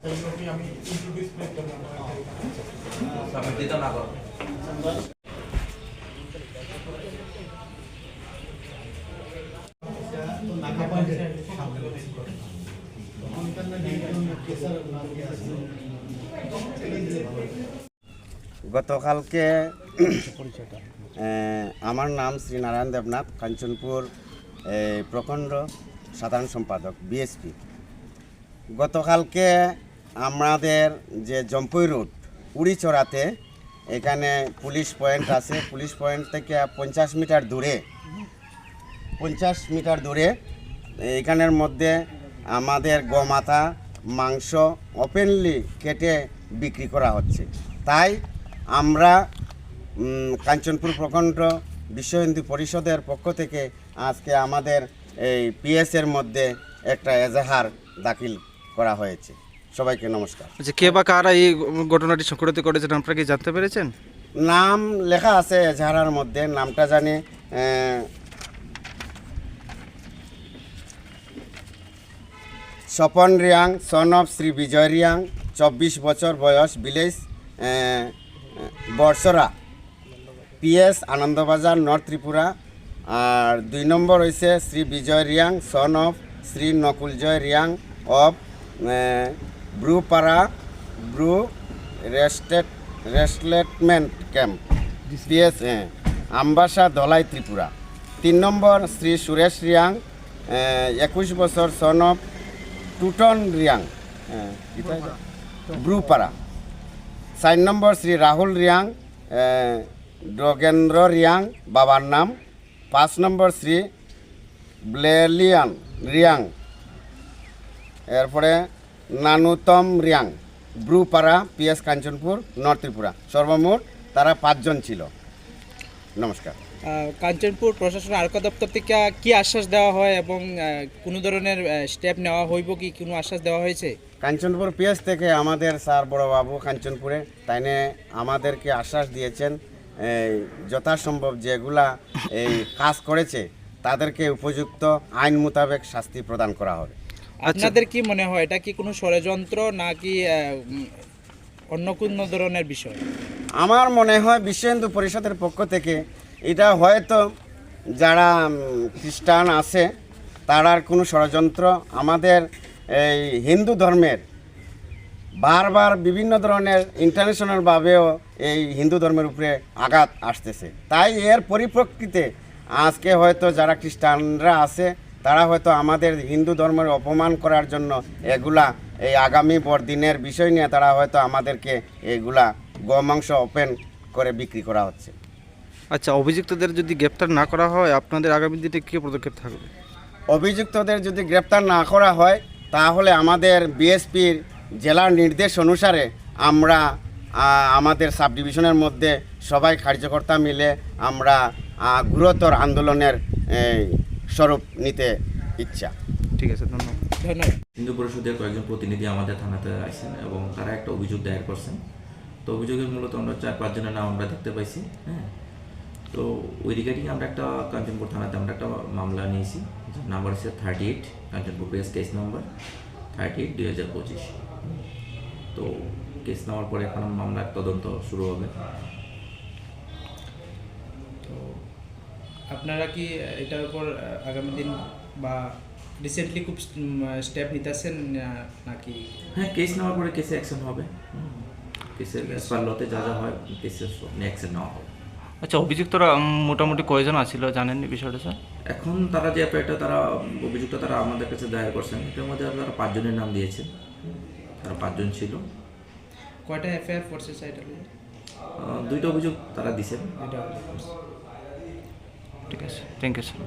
আমি ইন্ট্রোডিউস করলাম সমর্থিত না করো গতকালকে আমার নাম শ্রী নারায়ণ দেবনাথ, কাঞ্চনপুর প্রখণ্ড সাধারণ সম্পাদক বিএসপি। গতকালকে আমাদের যে জম্পুই রুট উড়িচড়াতে এখানে পুলিশ পয়েন্ট আছে। পুলিশ পয়েন্ট থেকে 50 মিটার দূরে এখানের মধ্যে আমাদের গোমাতা মাংস ওপেনলি কেটে বিক্রি করা হচ্ছে। তাই আমরা কাঞ্চনপুর প্রখণ্ড বিশ্ব হিন্দু পরিষদের পক্ষ থেকে আজকে আমাদের এই পিএসের মধ্যে একটা এজাহার দাখিল করা হয়েছে। সবাইকে নমস্কার। আচ্ছা, কে বা কারা এই ঘটনাটি সংঘটিত করেছেন আপনারা কি জানতে পেরেছেন? নাম লেখা আছে এজাহারের মধ্যে, নামটা জানি স্বপন রিয়াং, সন অফ শ্রী বিজয় রিয়াং, 24 বছর বয়স, village Barshara, PS Anandabazar, north Tripura. আর 2 নম্বর হয়েছে Shri Bijoy Reang, son of Shri Nakuljoy Reang of Brupara Bru resettlement camp, PS Ambassa, Dhalai, Tripura. 3 নম্বর শ্রী সুরেশ রিয়াং, 21 বছর, সন অফ টুটন রিয়াং, ব্রুপাড়া। 4 নম্বর শ্রী রাহুল রিয়াং, ডগেন্দ্র রিয়াং বাবার নাম। 5 নম্বর শ্রী ব্লেলিয়ান রিয়াং, এরপরে নানুতম রিয়াং, ব্রুপাড়া, পিএস কাঞ্চনপুর, নর্থ ত্রিপুরা। সর্বমোট তারা 5 জন ছিল। নমস্কার। কাঞ্চনপুর প্রশাসনের আরকা দপ্তর থেকে কি আশ্বাস দেওয়া হয় এবং কোনো ধরনের স্টেপ নেওয়া হইব কি কোনো আশ্বাস দেওয়া হয়েছে? কাঞ্চনপুর পিএস থেকে আমাদের স্যার বড়বাবু কাঞ্চনপুরে তাইনে আমাদেরকে আশ্বাস দিয়েছেন যথাসম্ভব যেগুলা এই কাজ করেছে তাদেরকে উপযুক্ত আইন মোতাবেক শাস্তি প্রদান করা হবে। আপনাদের কি মনে হয় এটা কি কোনো ষড়যন্ত্র নাকি অন্য কোনো ধরনের বিষয়? আমার মনে হয় বিশ্ব হিন্দু পরিষদের পক্ষ থেকে এটা হয়তো যারা খ্রিস্টান আছে তারার কোনো ষড়যন্ত্র। আমাদের এই হিন্দু ধর্মের বারবার বিভিন্ন ধরনের ইন্টারন্যাশনালভাবেও এই হিন্দু ধর্মের উপরে আঘাত আসতেছে। তাই এর পরিপ্রেক্ষিতে আজকে হয়তো যারা খ্রিস্টানরা আছে তারা হয়তো আমাদের হিন্দু ধর্মের অপমান করার জন্য এগুলা এই আগামী বড়দিনের বিষয় নিয়ে তারা হয়তো আমাদেরকে এগুলা গোমাংস ওপেন করে বিক্রি করা হচ্ছে। আচ্ছা, অভিযুক্তদের যদি গ্রেপ্তার না করা হয় আপনাদের আগামী দিনে কী পদক্ষেপ থাকবে? অভিযুক্তদের যদি গ্রেপ্তার না করা হয় তাহলে আমাদের বিএসপির জেলার নির্দেশ অনুসারে আমরা আমাদের সাব ডিভিশনের মধ্যে সবাই কার্যকর্তা মিলে আমরা গুরুতর আন্দোলনের স্বরূপ নিতে ইচ্ছা। ঠিক আছে, ধন্যবাদ। হিন্দু পরিষদের কয়েকজন প্রতিনিধি আমাদের থানাতে আসছেন এবং তারা একটা অভিযোগ দায়ের করছেন। তো অভিযোগের মূলত আমরা 4-5 জনের নাম আমরা দেখতে পাইছি। হ্যাঁ, তো ওই রিগার্ডিং আমরা একটা কাঞ্চনপুর থানাতে আমরা একটা মামলা নিয়েছি, যার নাম্বার হচ্ছে 38, কাঞ্চনপুর বেস কেস নাম্বার 38/2025। তো কেস নেওয়ার পরে এখন মামলার তদন্ত শুরু হবে। তো আপনারা কি এটার উপর আগামী দিন বা রিসেন্টলি খুব স্টেপ নিতেছেন নাকি? হ্যাঁ, কেস নেওয়ার পরে কেসে অ্যাকশন হবে। কেসের লতে যা যা হয় কেসের অ্যাকশন নেওয়া হবে। আচ্ছা, অভিযুক্তরা মোটামুটি কয়জন আছিল জানেন বিষয়টা স্যার? এখন তারা যে এটা তারা অভিযুক্ত তারা আমাদের কাছে দায়ের করছেন, এটার মধ্যে তারা 5 জনের নাম দিয়েছেন। তারা 5 জন ছিল। কয়টা এফআইআর ফোর্সেস এটা? 2টা অভিযোগ তারা দিয়েছেন। এটা ঠিক আছে, থ্যাংক ইউ স্যার।